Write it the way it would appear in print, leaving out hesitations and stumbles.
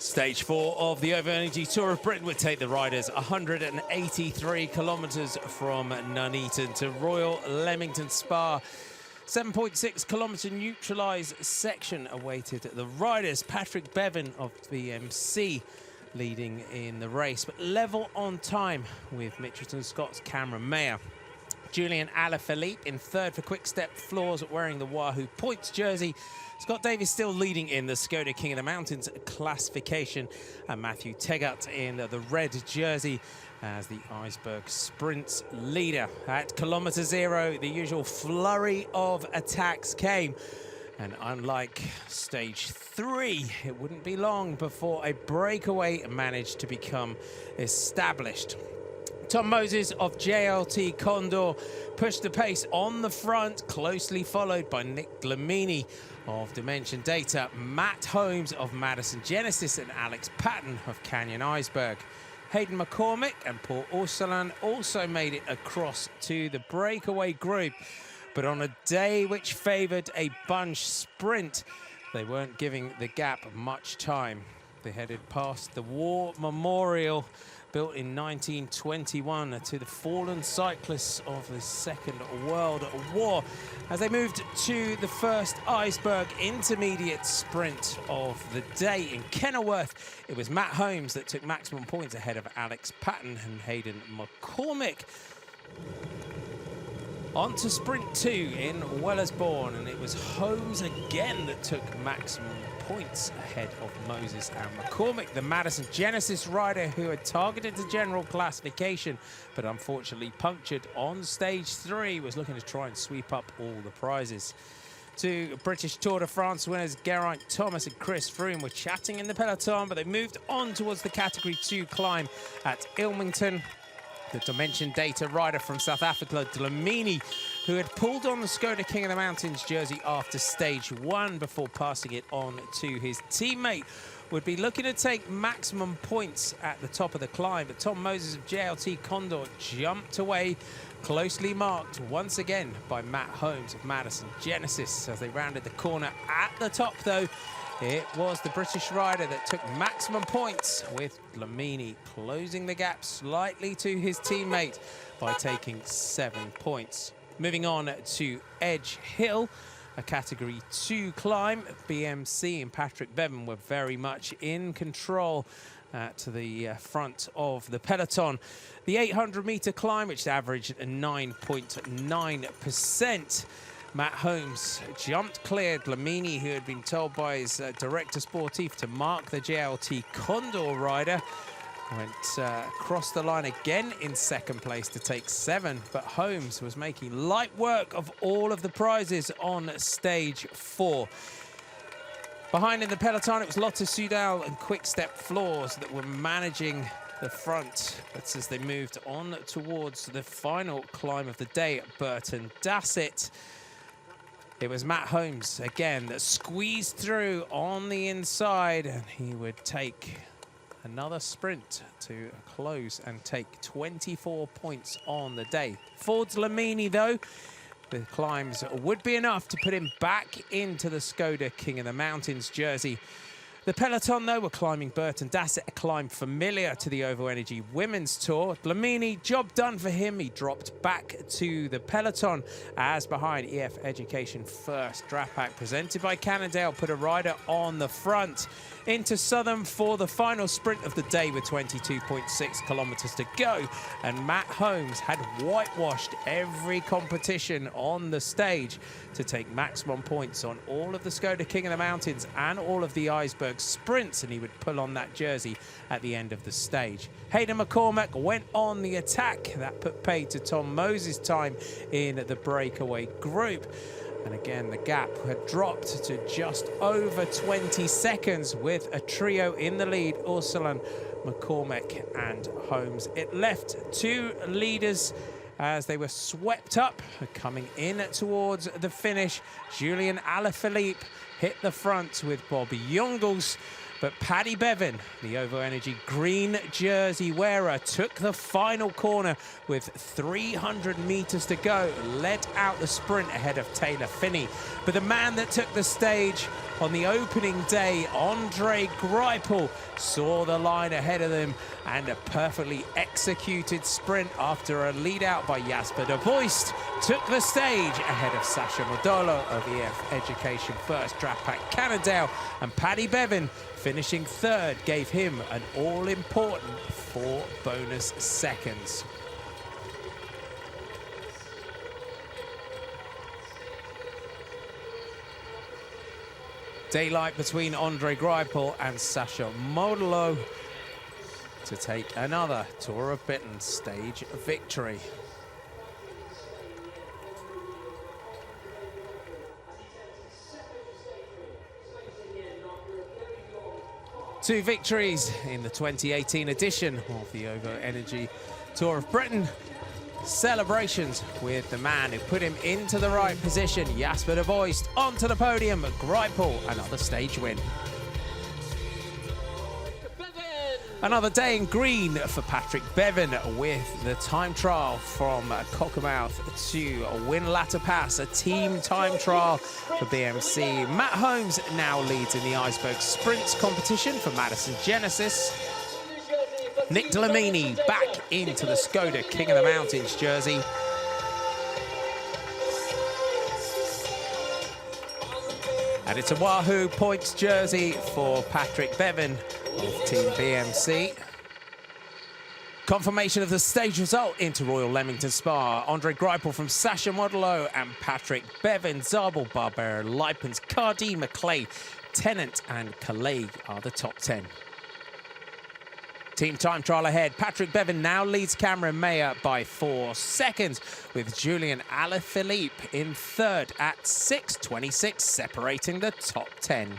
Stage 4 of the Over Energy Tour of Britain would take the riders 183 kilometres from Nuneaton to Royal Leamington Spa. 7.6 kilometre neutralised section awaited the riders. Patrick Bevan of BMC leading in the race, but level on time with Mitchelton Scott's Cameron Mayer. Julian Alaphilippe in third for Quick Step Floors, wearing the Wahoo Points jersey. Scott Davies still leading in the Skoda King of the Mountains classification, and Matthew Teggart in the red jersey as the Iceberg Sprints leader. At kilometre zero, the usual flurry of attacks came, and unlike stage 3, it wouldn't be long before a breakaway managed to become established. Tom Moses of JLT Condor pushed the pace on the front, closely followed by Nick Glamini of Dimension Data, Matt Holmes of Madison Genesis, and Alex Patton of Canyon Iceberg. Hayden McCormick and Paul Ursulan also made it across to the breakaway group, but on a day which favoured a bunch sprint, they weren't giving the gap much time. They headed past the War Memorial, built in 1921 to the fallen cyclists of the Second World War, as they moved to the first Iceberg intermediate sprint of the day in Kenilworth. It was Matt Holmes that took maximum points ahead of Alex Patton and Hayden McCormick. On to sprint 2 in Wellersbourne, and it was Holmes again that took maximum points ahead of Moses and McCormick, the Madison Genesis rider who had targeted the general classification but unfortunately punctured on stage 3, was looking to try and sweep up all the prizes. Two British Tour de France winners Geraint Thomas and Chris Froome were chatting in the peloton, but they moved on towards the Category 2 climb at Ilmington. The Dimension Data rider from South Africa, Dlamini, who had pulled on the Skoda King of the Mountains jersey after stage 1 before passing it on to his teammate, would be looking to take maximum points at the top of the climb. But Tom Moses of JLT Condor jumped away, closely marked once again by Matt Holmes of Madison Genesis. As they rounded the corner at the top, though, it was the British rider that took maximum points, with Dlamini closing the gap slightly to his teammate by taking 7 points. Moving on to Edge Hill, a Category 2 climb. BMC and Patrick Bevan were very much in control to the front of the peloton. The 800-metre climb, which averaged 9.9%. Matt Holmes jumped clear. Dlamini, who had been told by his director sportif to mark the JLT Condor rider, went across the line again in second place to take 7, but Holmes was making light work of all of the prizes on stage 4. Behind in the peloton, it was Lotte Soudal and Quick Step Floors that were managing the front. That's as they moved on towards the final climb of the day at Burton Dasset. It was Matt Holmes again that squeezed through on the inside, and he would take another sprint to close and take 24 points on the day. For Dlamini, though, the climbs would be enough to put him back into the Skoda King of the Mountains jersey. The peloton, though, were climbing Burton Dasset, a climb familiar to the Ovo Energy Women's Tour. Dlamini, job done for him. He dropped back to the peloton, as behind EF Education First Draft Pack, presented by Cannondale, put a rider on the front. Into Southern for the final sprint of the day with 22.6 kilometres to go. And Matt Holmes had whitewashed every competition on the stage to take maximum points on all of the Skoda King of the Mountains and all of the Iceberg Sprints, and he would pull on that jersey at the end of the stage. Hayden McCormick went on the attack. That put paid to Tom Moses' time in the breakaway group. And again, the gap had dropped to just over 20 seconds with a trio in the lead, Ursulan, McCormick and Holmes. It left 2 leaders as they were swept up coming in towards the finish. Julian Alaphilippe hit the front with Bobby Jungels, but Paddy Bevan, the Ovo Energy green jersey wearer, took the final corner with 300 metres to go, led out the sprint ahead of Taylor Finney. But the man that took the stage on the opening day. Andre Greipel saw the line ahead of them, and a perfectly executed sprint after a lead out by Jasper de Voist took the stage ahead of Sasha Modolo of EF Education First. Drapak Cannondale and Paddy Bevan finishing third gave him an all-important 4 bonus seconds. Daylight between Andre Greipel and Sasha Modolo to take another Tour of Britain stage victory. Two victories in the 2018 edition of the OVO Energy Tour of Britain. Celebrations with the man who put him into the right position, Jasper de Voist, onto the podium. Greipel, another stage win. Another day in green for Patrick Bevan with the time trial from Cockermouth to Whinlatter Pass, a team time trial for BMC. Matt Holmes now leads in the Iceberg Sprints competition for Madison Genesis. Nick Dlamini back into the Skoda King of the Mountains jersey. And it's a Wahoo points jersey for Patrick Bevan of Team BMC. Confirmation of the stage result into Royal Leamington Spa. Andre Greipel from Sasha Modolo and Patrick Bevan. Zabel, Barber, Lipens, Cardi, McClay, Tennant and Calais are the top 10. Team time trial ahead. Patrick Bevan now leads Cameron Mayer by 4 seconds, with Julian Alaphilippe in third at 6:26, separating the top 10.